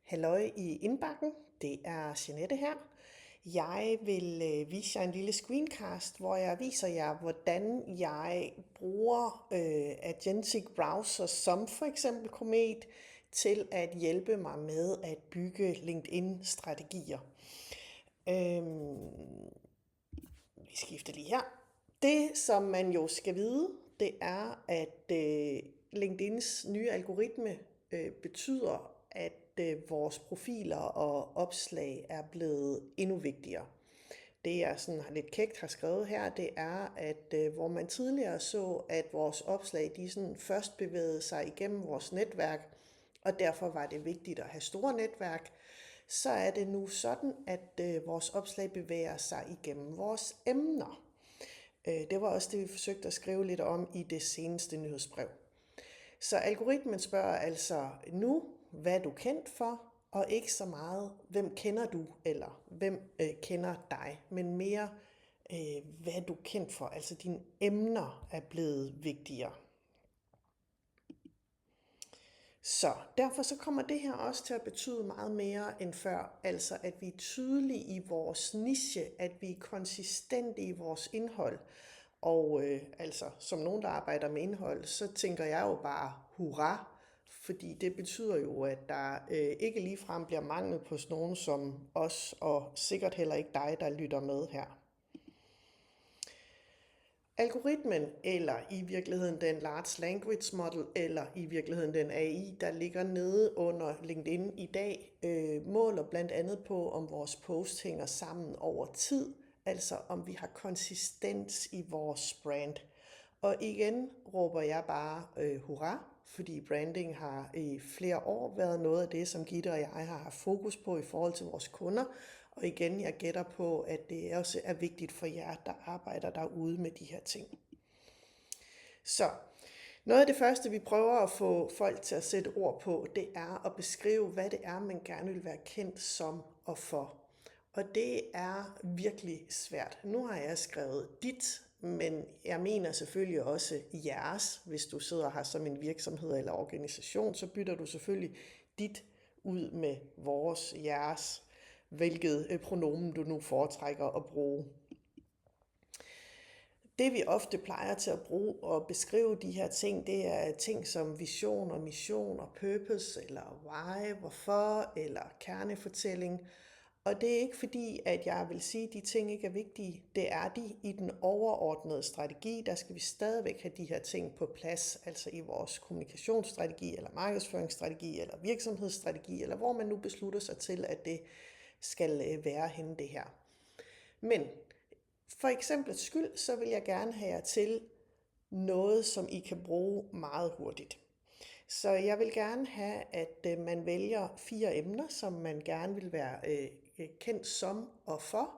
Halløj i indbakken, det er Jeanette her. Jeg vil vise jer en lille screencast, hvor jeg viser jer, hvordan jeg bruger Agentic Browser som for eksempel Comet til at hjælpe mig med at bygge LinkedIn-strategier. Vi skifter lige her. Det, som man jo skal vide, det er, at LinkedIns nye algoritme betyder, at vores profiler og opslag er blevet endnu vigtigere. Det jeg sådan lidt kægt har skrevet her, det er, at hvor man tidligere så, at vores opslag de sådan først bevægede sig igennem vores netværk, og derfor var det vigtigt at have store netværk, så er det nu sådan, at vores opslag bevæger sig igennem vores emner. Det var også det, vi forsøgte at skrive lidt om i det seneste nyhedsbrev. Så algoritmen spørger altså nu, hvad er du kendt for, og ikke så meget, hvem kender du, eller hvem kender dig, men mere, hvad er du kendt for, altså dine emner er blevet vigtigere. Så derfor så kommer det her også til at betyde meget mere end før, altså at vi er tydelige i vores niche, at vi er konsistente i vores indhold. Og altså som nogen, der arbejder med indhold, så tænker jeg jo bare hurra, fordi det betyder jo, at der ikke ligefrem bliver mangel på nogen som os, og sikkert heller ikke dig, der lytter med her. Algoritmen, eller i virkeligheden den Large Language Model, eller i virkeligheden den AI, der ligger nede under LinkedIn i dag, måler blandt andet på, om vores post hænger sammen over tid, altså om vi har konsistens i vores brand. Og igen råber jeg bare hurra, fordi branding har i flere år været noget af det, som Gitte og jeg har haft fokus på i forhold til vores kunder. Og igen, jeg gætter på, at det også er vigtigt for jer, der arbejder derude med de her ting. Så noget af det første, vi prøver at få folk til at sætte ord på, det er at beskrive, hvad det er, man gerne vil være kendt som og for. Og det er virkelig svært. Nu har jeg skrevet dit, men jeg mener selvfølgelig også jeres. Hvis du sidder her som en virksomhed eller organisation, så bytter du selvfølgelig dit ud med vores, jeres, hvilket pronomen du nu foretrækker at bruge. Det vi ofte plejer til at bruge og beskrive de her ting, det er ting som vision og mission og purpose, eller why, hvorfor, eller kernefortælling. Og det er ikke fordi, at jeg vil sige, at de ting ikke er vigtige. Det er de i den overordnede strategi. Der skal vi stadigvæk have de her ting på plads, altså i vores kommunikationsstrategi, eller markedsføringsstrategi, eller virksomhedsstrategi, eller hvor man nu beslutter sig til, at det skal være henne det her. Men for eksempel skyld, så vil jeg gerne have jer til noget, som I kan bruge meget hurtigt. Så jeg vil gerne have, at man vælger 4 emner, som man gerne vil være kendt som og for.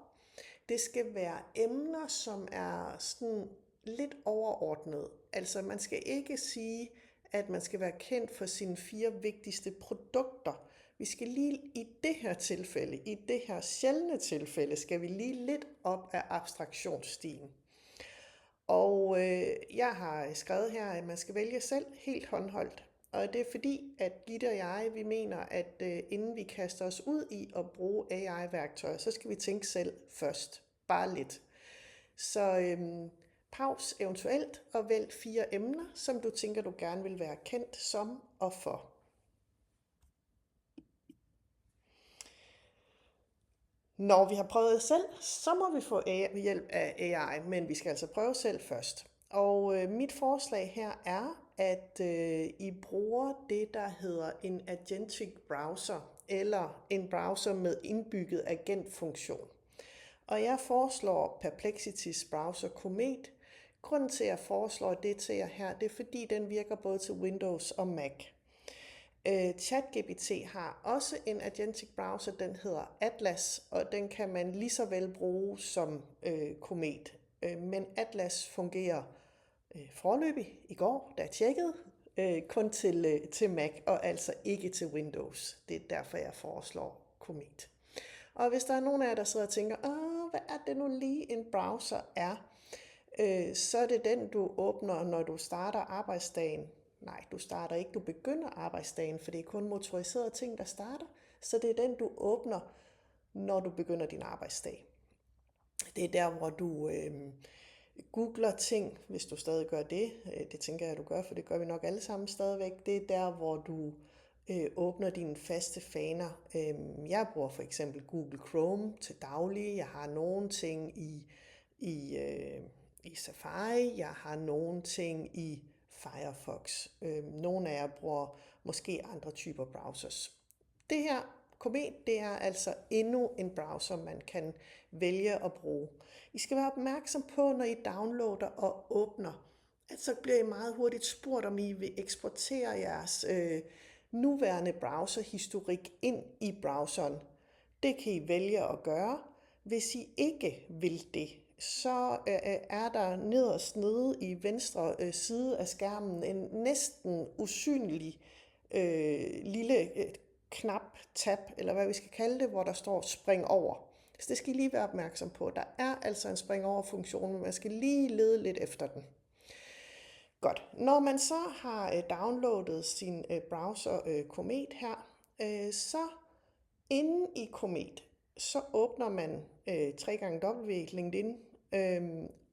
Det skal være emner, som er sådan lidt overordnet. Altså man skal ikke sige, at man skal være kendt for sine 4 vigtigste produkter. Vi skal lige i det her tilfælde, i det her sjældne tilfælde, skal vi lige lidt op af abstraktionsstigen. Og jeg har skrevet her, at man skal vælge selv helt håndholdt. Og det er fordi, at Gitte og jeg, vi mener, at inden vi kaster os ud i at bruge AI-værktøjer, så skal vi tænke selv først. Bare lidt. Så paus eventuelt og vælg 4 emner, som du tænker, du gerne vil være kendt som og for. Når vi har prøvet selv, så må vi få hjælp af AI, men vi skal altså prøve selv først. Og mit forslag her er, at I bruger det, der hedder en Agentic Browser, eller en browser med indbygget agentfunktion. Og jeg foreslår Perplexitys browser Comet. Grunden til, at jeg foreslår det til jer her, det er fordi, den virker både til Windows og Mac. ChatGPT har også en agentic browser, den hedder Atlas, og den kan man lige så vel bruge som Comet. Men Atlas fungerer foreløbig i går, da jeg tjekkede, kun til Mac og altså ikke til Windows. Det er derfor, jeg foreslår Comet. Og hvis der er nogen af jer, der sidder og tænker, hvad er det nu lige en browser er, så er det den, du åbner, når du starter arbejdsdagen. Nej, du starter ikke, du begynder arbejdsdagen, for det er kun motoriserede ting, der starter. Så det er den, du åbner, når du begynder din arbejdsdag. Det er der, hvor du googler ting, hvis du stadig gør det. Det tænker jeg, du gør, for det gør vi nok alle sammen stadigvæk. Det er der, hvor du åbner dine faste faner. Jeg bruger for eksempel Google Chrome til daglig. Jeg har nogle ting i Safari. Jeg har nogle ting i Firefox. Nogle af jer bruger måske andre typer browsers. Det her Comet, det er altså endnu en browser, man kan vælge at bruge. I skal være opmærksom på, når I downloader og åbner, at så bliver I meget hurtigt spurgt, om I vil eksportere jeres nuværende browserhistorik ind i browseren. Det kan I vælge at gøre. Hvis I ikke vil det, så er der nederst nede i venstre side af skærmen en næsten usynlig lille knap, tab, eller hvad vi skal kalde det, hvor der står spring over. Så det skal I lige være opmærksom på. Der er altså en spring over funktion, men man skal lige lede lidt efter den. Godt. Når man så har downloadet sin browser Comet her, så inde i Comet, så åbner man 3x LinkedIn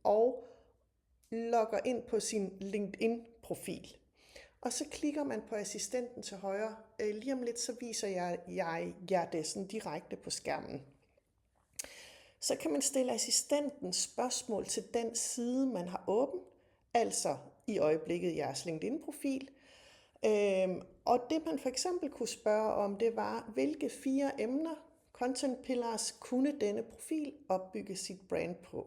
og logger ind på sin LinkedIn-profil. Og så klikker man på assistenten til højre. Lige om lidt, så viser jeg jer det sådan direkte på skærmen. Så kan man stille assistenten spørgsmål til den side, man har åben, altså i øjeblikket jeres LinkedIn-profil. Og det man for eksempel kunne spørge om, det var, hvilke 4 emner, content pillars, kunne denne profil opbygge sit brand på?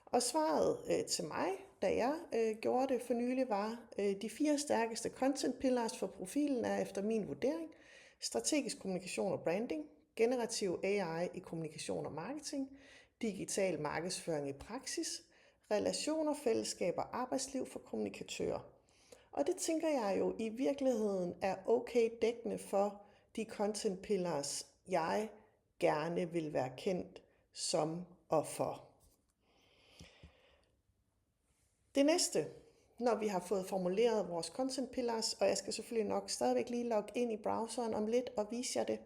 Og svaret til mig, da jeg gjorde det for nylig, var, de 4 stærkeste content pillars for profilen er efter min vurdering strategisk kommunikation og branding, generativ AI i kommunikation og marketing, digital markedsføring i praksis, relationer, fællesskab og arbejdsliv for kommunikatører. Og det tænker jeg jo i virkeligheden er okay dækkende for de content pillars, jeg gerne vil være kendt som og for. Det næste, når vi har fået formuleret vores content pillars, og jeg skal selvfølgelig nok stadigvæk lige logge ind i browseren om lidt og vise jer det,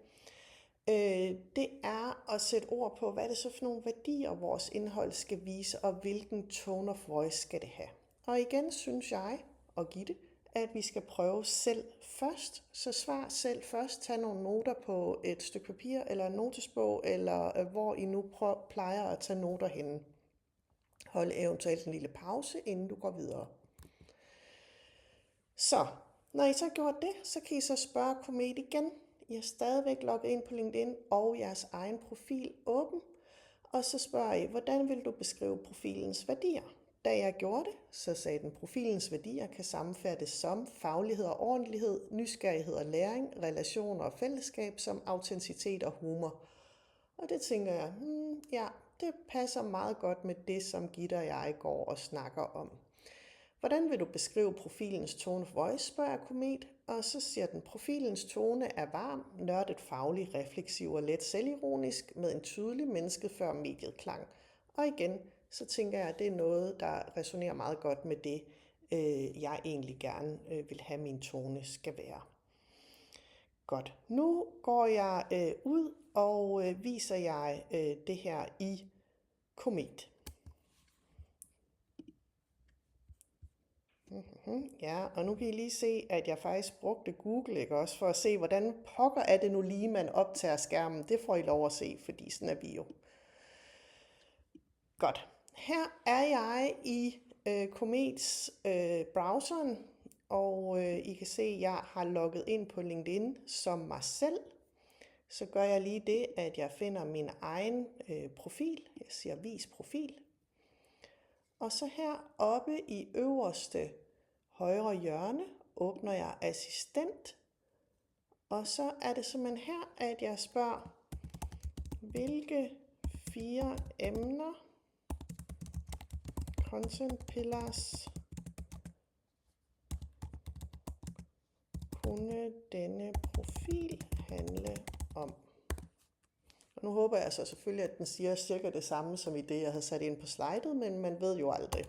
det er at sætte ord på, hvad det så for nogle værdier, vores indhold skal vise, og hvilken tone of voice skal det have. Og igen synes jeg, og Gitte, at vi skal prøve selv først. Så svar selv først, tag nogle noter på et stykke papir, eller en notesbog, eller hvor I nu plejer at tage noter henne. Hold eventuelt en lille pause, inden du går videre. Så, når I så har gjort det, så kan I så spørge Comet igen. I har stadigvæk logget ind på LinkedIn og jeres egen profil åben. Og så spørger I, hvordan vil du beskrive profilens værdier? Da jeg gjorde det, så sagde den, profilens værdier kan sammenfattes som faglighed og ordentlighed, nysgerrighed og læring, relationer og fællesskab, som autenticitet og humor. Og det tænker jeg, ja, det passer meget godt med det, som Gitte og jeg går og snakker om. Hvordan vil du beskrive profilens tone of voice, spørger Comet, og så siger den, profilens tone er varm, nørdet, faglig, refleksiv og let selvironisk med en tydelig mennesket før mediet klang. Og igen, så tænker jeg, at det er noget, der resonerer meget godt med det, jeg egentlig gerne vil have min tone skal være. Godt, nu går jeg ud og viser jeg det her i Comet. Ja, og nu kan I lige se, at jeg faktisk brugte Google, ikke også, for at se, hvordan pokker er det nu lige, man optager skærmen. Det får I lov at se, fordi sådan er vi jo. Godt. Her er jeg i Comets browseren, og I kan se, at jeg har logget ind på LinkedIn som mig selv. Så gør jeg lige det, at jeg finder min egen profil. Jeg siger vis profil. Og så her oppe i øverste højre hjørne åbner jeg assistent. Og så er det simpelthen her, at jeg spørger, hvilke 4 emner, content pillars, kunne denne profil handle om? Og nu håber jeg så selvfølgelig, at den siger cirka det samme som i det, jeg havde sat ind på slidet, men man ved jo aldrig.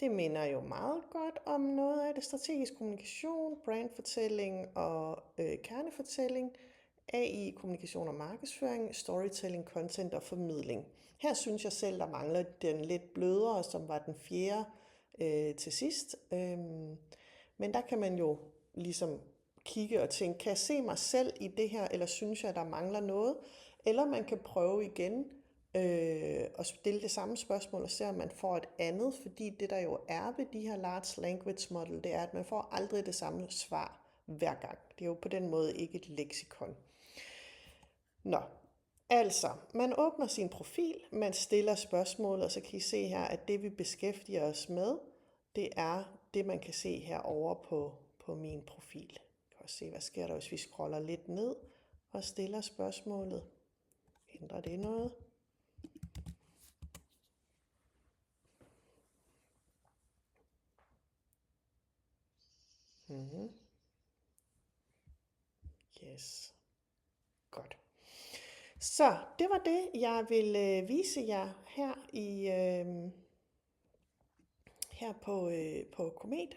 Det minder jo meget godt om noget af det strategisk kommunikation, brandfortælling og kernefortælling, AI, kommunikation og markedsføring, storytelling, content og formidling. Her synes jeg selv, der mangler den lidt blødere, som var den fjerde til sidst. Men der kan man jo ligesom kigge og tænke, kan jeg se mig selv i det her, eller synes jeg, der mangler noget? Eller man kan prøve igen og stille det samme spørgsmål og se, om man får et andet, fordi det der jo er ved de her large language model, det er, at man får aldrig det samme svar hver gang. Det er jo på den måde ikke et leksikon. Nå, altså, man åbner sin profil, man stiller spørgsmål, og så kan I se her, at det vi beskæftiger os med, det er det, man kan se herovre på min profil. Vi kan også se, hvad sker der, hvis vi scroller lidt ned og stiller spørgsmålet. Ændrer det noget? Yes. Godt. Så det var det, jeg vil vise jer her her på Komet.